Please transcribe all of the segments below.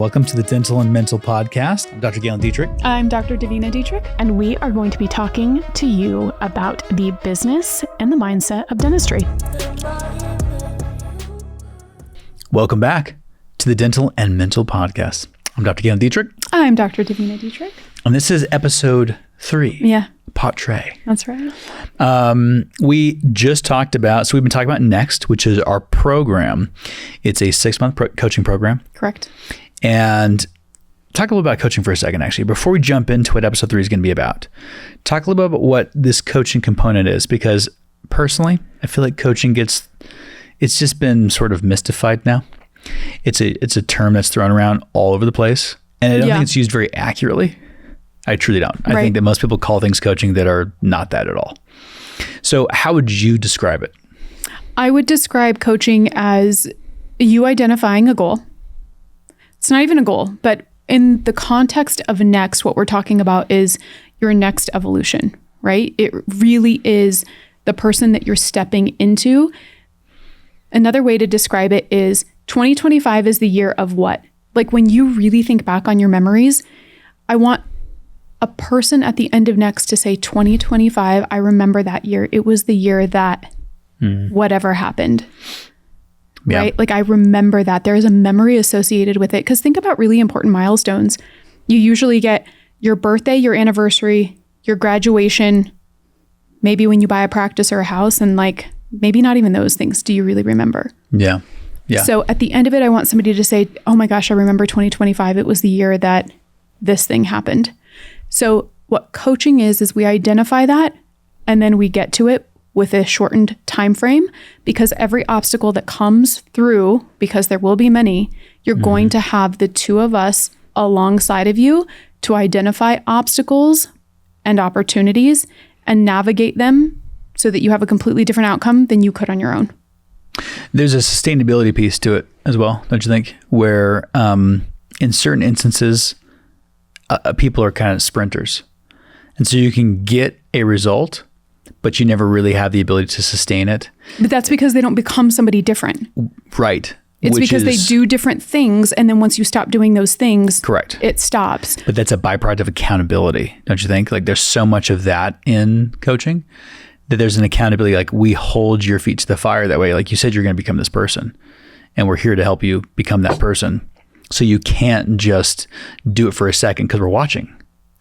Welcome to the Dental and Mental Podcast. I'm Dr. Galen Detrik. I'm Dr. Davina Detrik. And we are going to be talking to you about the business and the mindset of dentistry. Welcome back to the Dental and Mental Podcast. I'm Dr. Galen Detrik. I'm Dr. Davina Detrik. And this is episode 3. Yeah. Pot tray. That's right. We just talked about, so we've been talking about Next, which is our program. It's a 6-month coaching program. Correct. And talk a little about coaching for a second, actually, before we jump into what episode 3 is going to be about. Talk a little bit about what this coaching component is, because personally, I feel like coaching it's just been sort of mystified now. It's a term that's thrown around all over the place, and I don't think it's used very accurately. I truly don't. I think that most people call things coaching that are not that at all. So how would you describe it? I would describe coaching as you identifying a goal. It's not even a goal, but in the context of Next, what we're talking about is your next evolution, right? It really is the person that you're stepping into. Another way to describe it is 2025 is the year of what? Like when you really think back on your memories, I want a person at the end of Next to say 2025, I remember that year. It was the year that whatever happened. Yeah. Right? Like I remember that. There is a memory associated with it. Because think about really important milestones. You usually get your birthday, your anniversary, your graduation, maybe when you buy a practice or a house, and like maybe not even those things do you really remember. Yeah. Yeah. So at the end of it, I want somebody to say, oh my gosh, I remember 2025. It was the year that this thing happened. So what coaching is we identify that and then we get to it with a shortened time frame, because every obstacle that comes through, because there will be many, you're going to have the two of us alongside of you to identify obstacles and opportunities and navigate them so that you have a completely different outcome than you could on your own. There's a sustainability piece to it as well, don't you think? Where in certain instances, people are kind of sprinters. And so you can get a result, but you never really have the ability to sustain it. But that's because they don't become somebody different. Right. It's because they do different things. And then once you stop doing those things, correct, it stops. But that's a byproduct of accountability, don't you think? Like there's so much of that in coaching that there's an accountability. Like we hold your feet to the fire that way. Like you said, you're going to become this person and we're here to help you become that person. So you can't just do it for a second because we're watching.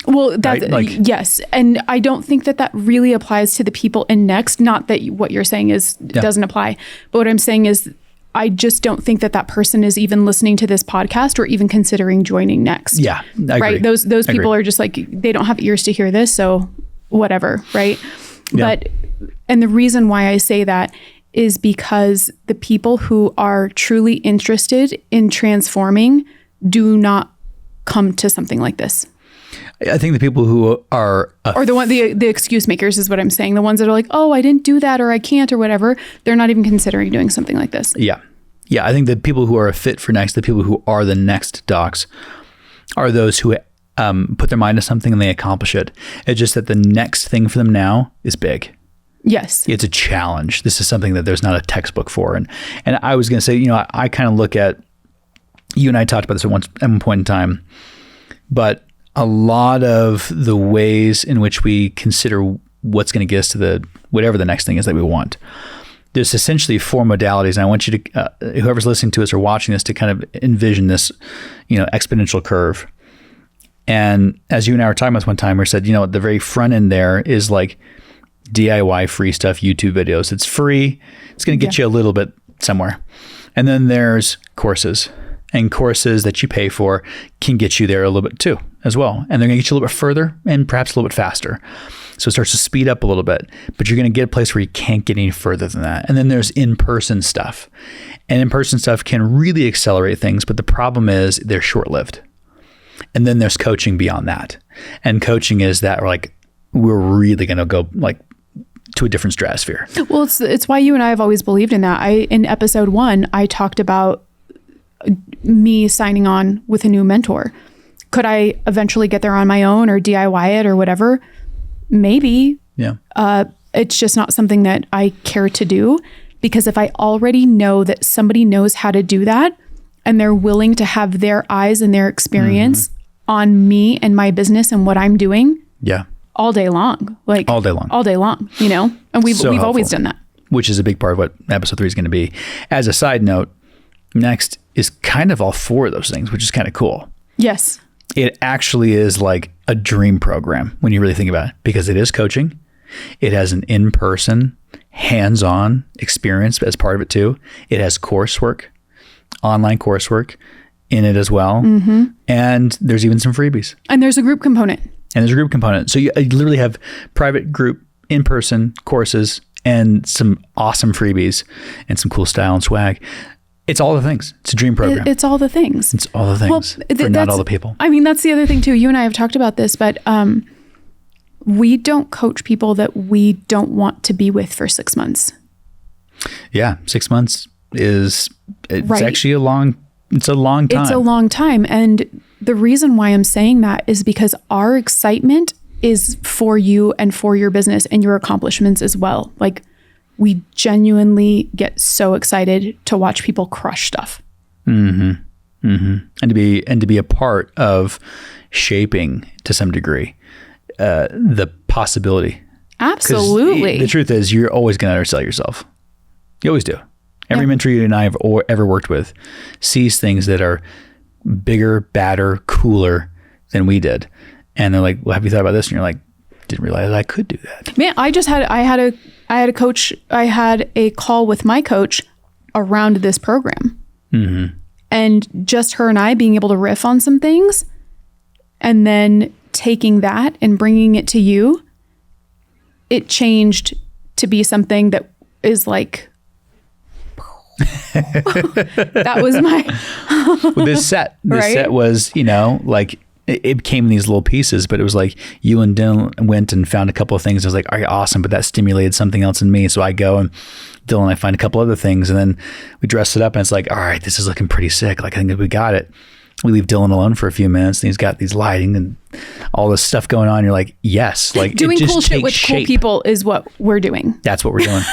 Well, that's right? yes. And I don't think that really applies to the people in Next. Not that what you're saying doesn't apply. But what I'm saying is I just don't think that person is even listening to this podcast or even considering joining Next. Yeah, I right. agree. Those people are just like, they don't have ears to hear this. So whatever. Right. Yeah. And the reason why I say that is because the people who are truly interested in transforming do not come to something like this. I think the people who are... or the excuse makers is what I'm saying. The ones that are like, oh, I didn't do that or I can't or whatever. They're not even considering doing something like this. Yeah. Yeah. I think the people who are a fit for Next, the people who are the Next docs are those who put their mind to something and they accomplish it. It's just that the next thing for them now is big. Yes. It's a challenge. This is something that there's not a textbook for. And I was going to say, I kind of look at, you and I talked about this at one point in time, but a lot of the ways in which we consider what's going to get us to whatever the next thing is that we want, there's essentially 4 modalities. And I want you to, whoever's listening to us or watching this, to kind of envision this, exponential curve. And as you and I were talking about this one time, we said, at the very front end there is like DIY free stuff, YouTube videos. It's free. It's going to get you a little bit somewhere. And then there's courses, and courses that you pay for can get you there a little bit too as well. And they're going to get you a little bit further and perhaps a little bit faster. So it starts to speed up a little bit, but you're going to get a place where you can't get any further than that. And then there's in-person stuff, and in-person stuff can really accelerate things. But the problem is they're short-lived. And then there's coaching beyond that. And coaching is that we're really going to go to a different stratosphere. Well, it's why you and I have always believed in that. In episode 1, I talked about me signing on with a new mentor. Could I eventually get there on my own or DIY it or whatever? Maybe. Yeah. It's just not something that I care to do, because if I already know that somebody knows how to do that, and they're willing to have their eyes and their experience on me and my business and what I'm doing all day long. Like all day long, you know? And we've always done that. Which is a big part of what episode 3 is going to be. As a side note, Next is kind of all 4 of those things, which is kind of cool. Yes. It actually is like a dream program when you really think about it, because it is coaching. It has an in-person, hands-on experience as part of it too. It has coursework, online coursework in it as well. And there's even some freebies. And there's a group component. So you literally have private, group, in-person courses and some awesome freebies and some cool style and swag. It's all the things. It's a dream program. It's all the things. It's all the things for not all the people. I mean, that's the other thing too. You and I have talked about this, but we don't coach people that we don't want to be with for 6 months. Yeah. 6 months it's actually a long time. It's a long time. And the reason why I'm saying that is because our excitement is for you and for your business and your accomplishments as well. Like, we genuinely get so excited to watch people crush stuff. And to be a part of shaping to some degree the possibility. Absolutely. The truth is, you're always going to undersell yourself. You always do. Every mentor you and I have ever worked with sees things that are bigger, badder, cooler than we did. And they're like, well, have you thought about this? And you're like, didn't realize I could do that. Man, I had a call with my coach around this program. And just her and I being able to riff on some things, and then taking that and bringing it to you, it changed to be something that is like, that was my well, this set was, like, it became in these little pieces, but it was like you and Dylan went and found a couple of things. I was like, all right, awesome. But that stimulated something else in me. So I go and Dylan and I find a couple other things, and then we dress it up and it's like, all right, this is looking pretty sick. Like, I think we got it. We leave Dylan alone for a few minutes and he's got these lighting and all this stuff going on. You're like, yes, like doing it just cool shit with shape. cool people is what we're doing. That's what we're doing.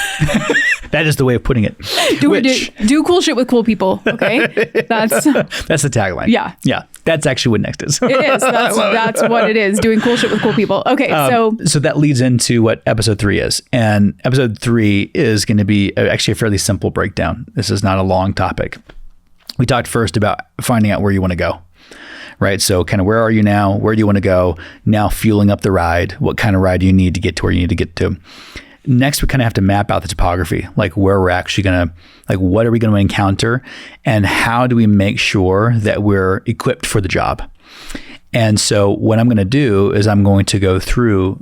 That is the way of putting it. Do cool shit with cool people. Okay. That's the tagline. Yeah. Yeah. That's actually what Next is. It is. That's what it is. Doing cool shit with cool people. Okay. So that leads into what episode 3 is. And episode 3 is going to be actually a fairly simple breakdown. This is not a long topic. We talked first about finding out where you want to go, right? So kind of where are you now? Where do you want to go? Now fueling up the ride. What kind of ride do you need to get to where you need to get to? Next, we kind of have to map out the topography, like where we're actually going to, like what are we going to encounter and how do we make sure that we're equipped for the job? And so what I'm going to do is I'm going to go through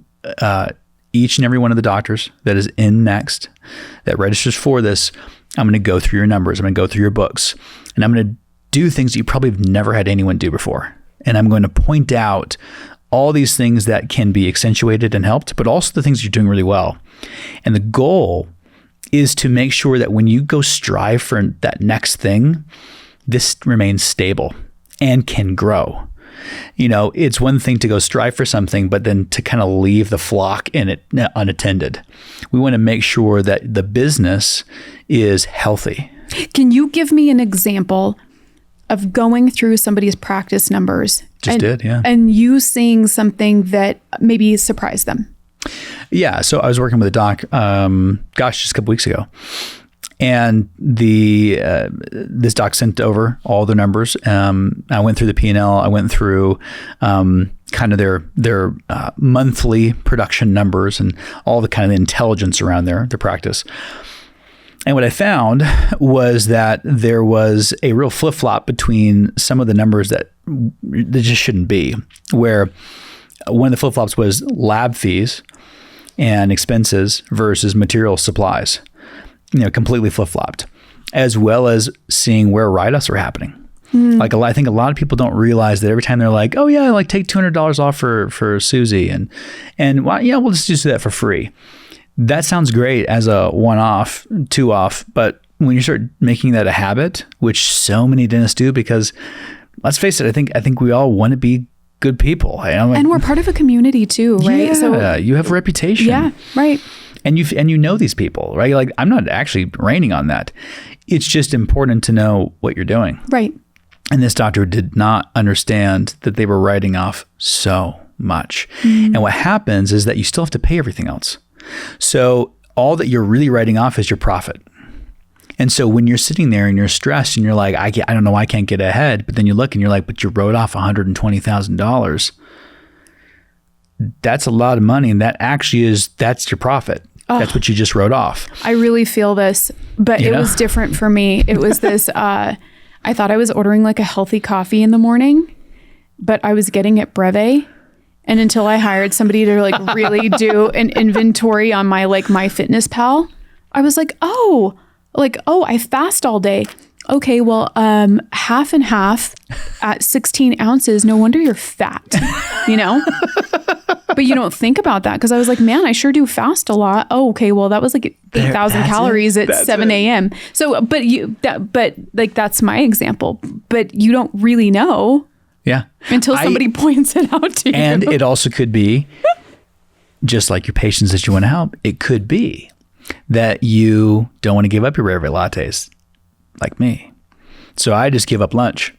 each and every one of the doctors that is in Next that registers for this. I'm going to go through your numbers. I'm going to go through your books, and I'm going to do things that you probably have never had anyone do before. And I'm going to point out all these things that can be accentuated and helped, but also the things you're doing really well. And the goal is to make sure that when you go strive for that next thing, this remains stable and can grow. It's one thing to go strive for something, but then to kind of leave the flock in it unattended. We want to make sure that the business is healthy. Can you give me an example of going through somebody's practice numbers? And you seeing something that maybe surprised them? Yeah. So I was working with a doc, just a couple weeks ago. And this doc sent over all the numbers. I went through the P&L. I went through kind of their monthly production numbers and all the kind of intelligence around their practice. And what I found was that there was a real flip-flop between some of the numbers that just shouldn't be, where one of the flip-flops was lab fees and expenses versus material supplies. Completely flip-flopped, as well as seeing where write-offs are happening. Like I think a lot of people don't realize that every time they're like, oh yeah, like take $200 off for Susie and well, yeah, we'll just do that for free. That sounds great as a one-off, two-off, but when you start making that a habit, which so many dentists do, because let's face it, I think we all want to be good people. And we're part of a community too, right? Yeah, so you have a reputation. Yeah, right. And you know these people, right? Like, I'm not actually raining on that. It's just important to know what you're doing. Right. And this doctor did not understand that they were writing off so much. And what happens is that you still have to pay everything else. So all that you're really writing off is your profit. And so when you're sitting there and you're stressed and you're like, I don't know, I can't get ahead. But then you look and you're like, but you wrote off $120,000. That's a lot of money. And that's your profit. Oh, that's what you just wrote off. I really feel this, but it was different for me. It was this, I thought I was ordering like a healthy coffee in the morning, but I was getting it breve. And until I hired somebody to like really do an inventory on my MyFitnessPal, I was like, oh, I fast all day. Okay, well, half and half at 16 ounces. No wonder you're fat, But you don't think about that because I was like, man, I sure do fast a lot. Oh, okay, well, that was like 8,000 calories at 7 a.m. So, but that's my example. But you don't really know. Yeah. Until somebody points it out to you. And it also could be, just like your patients that you want to help, it could be that you don't want to give up your rare lattes like me. So I just give up lunch.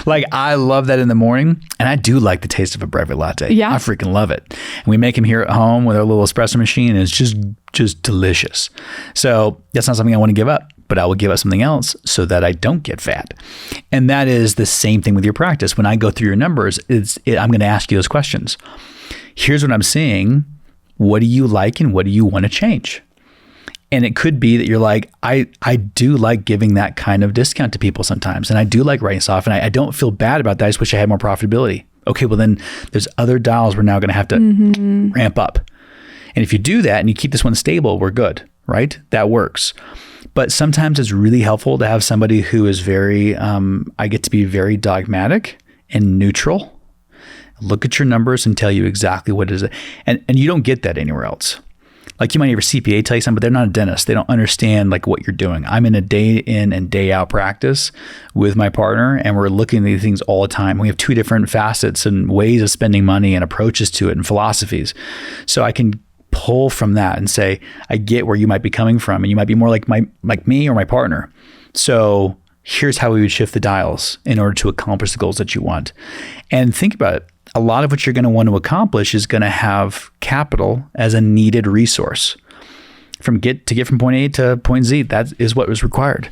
Like I love that in the morning, and I do like the taste of a brevet latte. Yeah. I freaking love it. And we make them here at home with our little espresso machine, and it's just delicious. So that's not something I want to give up, but I will give up something else so that I don't get fat. And that is the same thing with your practice. When I go through your numbers, I'm going to ask you those questions. Here's what I'm seeing. What do you like and what do you want to change? And it could be that you're like, I do like giving that kind of discount to people sometimes. And I do like writing stuff. And I don't feel bad about that. I just wish I had more profitability. Okay, well then there's other dials we're now going to have to ramp up. And if you do that and you keep this one stable, we're good, right? That works. But sometimes it's really helpful to have somebody who is very, I get to be very dogmatic and neutral. Look at your numbers and tell you exactly what it is. And you don't get that anywhere else. Like you might hear your CPA tell you something, but they're not a dentist. They don't understand like what you're doing. I'm in a day in and day out practice with my partner, and we're looking at these things all the time. We have two different facets and ways of spending money and approaches to it and philosophies. So I can pull from that and say, I get where you might be coming from, and you might be more like me or my partner. So here's how we would shift the dials in order to accomplish the goals that you want. And think about it. A lot of what you're going to want to accomplish is going to have capital as a needed resource to get from point A to point Z. That is what was required.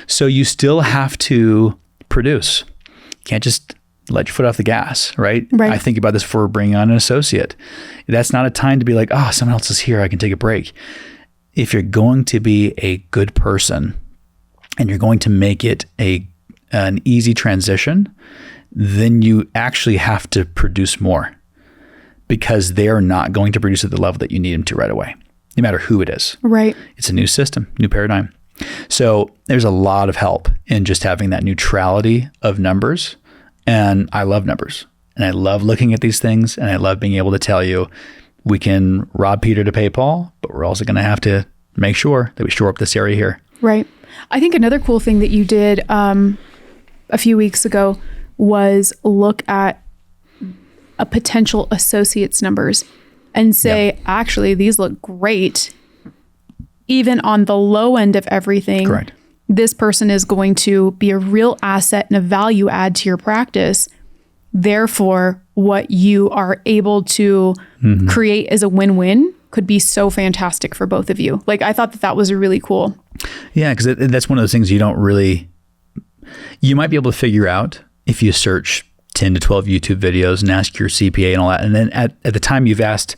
So you still have to produce. You can't just let your foot off the gas, right? I think about this for bringing on an associate. That's not a time to be like, oh, someone else is here, I can take a break. If you're going to be a good person and you're going to make it an easy transition, then you actually have to produce more because they're not going to produce at the level that you need them to right away, no matter who it is. Right. It's a new system, new paradigm. So there's a lot of help in just having that neutrality of numbers. And I love numbers, and I love looking at these things, and I love being able to tell you we can rob Peter to pay Paul, but we're also going to have to make sure that we shore up this area here. Right. I think another cool thing that you did a few weeks ago was look at a potential associate's numbers and say, actually, these look great. Even on the low end of everything, correct, this person is going to be a real asset and a value add to your practice. Therefore, what you are able to create as a win-win could be so fantastic for both of you. Like, I thought that was really cool. Yeah, because that's one of those things you might be able to figure out if you search 10 to 12 YouTube videos and ask your CPA and all that. And then at the time you've asked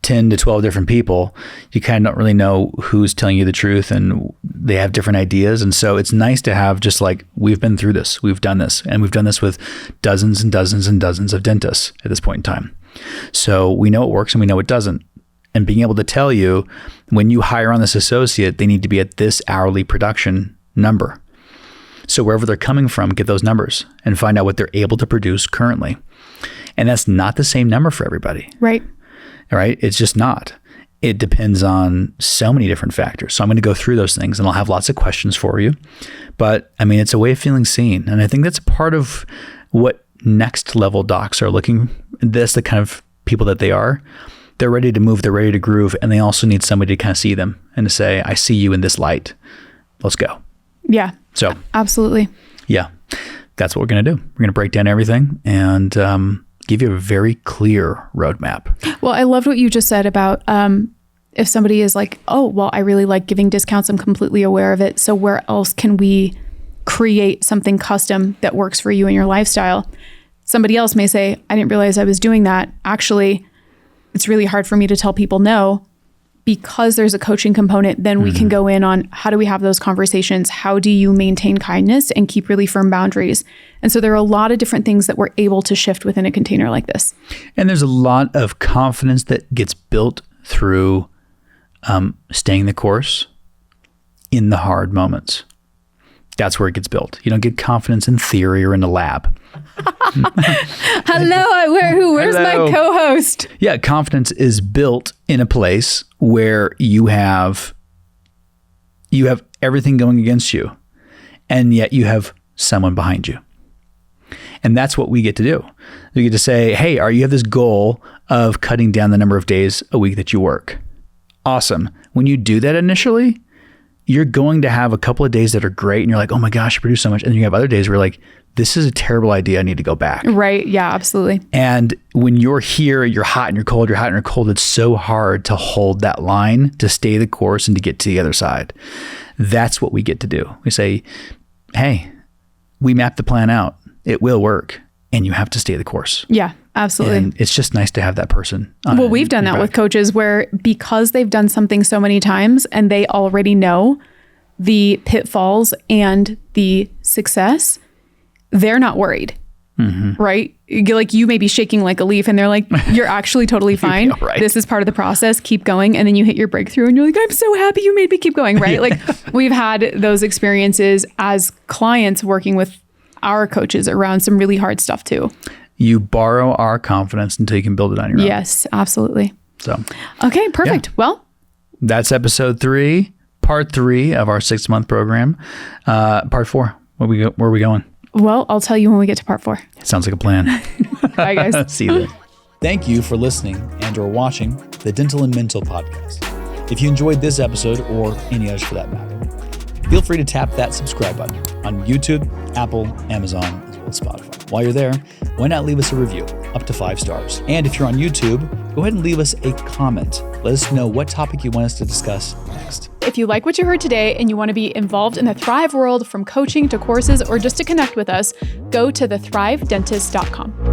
10 to 12 different people, you kind of don't really know who's telling you the truth, and they have different ideas. And so it's nice to have just like, we've been through this, we've done this, and we've done this with dozens and dozens and dozens of dentists at this point in time. So we know it works and we know it doesn't. And being able to tell you when you hire on this associate, they need to be at this hourly production number. So wherever they're coming from, get those numbers and find out what they're able to produce currently. And that's not the same number for everybody. Right. All right. It's just not. It depends on so many different factors. So I'm going to go through those things, and I'll have lots of questions for you. But I mean, it's a way of feeling seen. And I think that's part of what next level docs are looking. That's the kind of people that they are. They're ready to move. They're ready to groove. And they also need somebody to kind of see them and to say, I see you in this light. Let's go. Yeah. So absolutely. Yeah. that's what we're going to do. We're going to break down everything and give you a very clear roadmap. Well, I loved what you just said about if somebody is like, oh, well, I really like giving discounts. I'm completely aware of it. So where else can we create something custom that works for you and your lifestyle? Somebody else may say, I didn't realize I was doing that. Actually, it's really hard for me to tell people no. Because there's a coaching component, then we can go in on how do we have those conversations? How do you maintain kindness and keep really firm boundaries? And so there are a lot of different things that we're able to shift within a container like this. And there's a lot of confidence that gets built through staying the course in the hard moments. That's where it gets built. You don't get confidence in theory or in the lab. Hello, where's my co-host? Yeah, confidence is built in a place where you have everything going against you, and yet you have someone behind you. And that's what we get to do. We get to say, hey, you have this goal of cutting down the number of days a week that you work. Awesome. When you do that initially, you're going to have a couple of days that are great and you're like, oh my gosh, I produce so much. And then you have other days where you're like, this is a terrible idea. I need to go back. Right. Yeah, absolutely. And when you're here, you're hot and you're cold, you're hot and you're cold. It's so hard to hold that line, to stay the course and to get to the other side. That's what we get to do. We say, hey, we mapped the plan out. It will work. And you have to stay the course. Yeah, absolutely. And it's just nice to have that person. Well, we've done that with coaches where because they've done something so many times and they already know the pitfalls and the success, they're not worried, right? Like you may be shaking like a leaf and they're like, you're actually totally fine. Yeah, right. This is part of the process. Keep going. And then you hit your breakthrough and you're like, I'm so happy you made me keep going, right? Like we've had those experiences as clients working with our coaches around some really hard stuff too. You borrow our confidence until you can build it on your own. Yes, absolutely. So, okay, perfect. Yeah. Well, that's episode 3, part 3 of our 6-month program. Part 4, where are we going? Well, I'll tell you when we get to part 4. Sounds like a plan. Bye, guys. See you then. Thank you for listening and or watching the Dental and Mental podcast. If you enjoyed this episode or any others for that matter, feel free to tap that subscribe button on YouTube, Apple, Amazon, as well as Spotify. While you're there, why not leave us a review up to 5 stars? And if you're on YouTube, go ahead and leave us a comment. Let us know what topic you want us to discuss next. If you like what you heard today and you want to be involved in the Thrive world from coaching to courses or just to connect with us, go to thethrivedentist.com.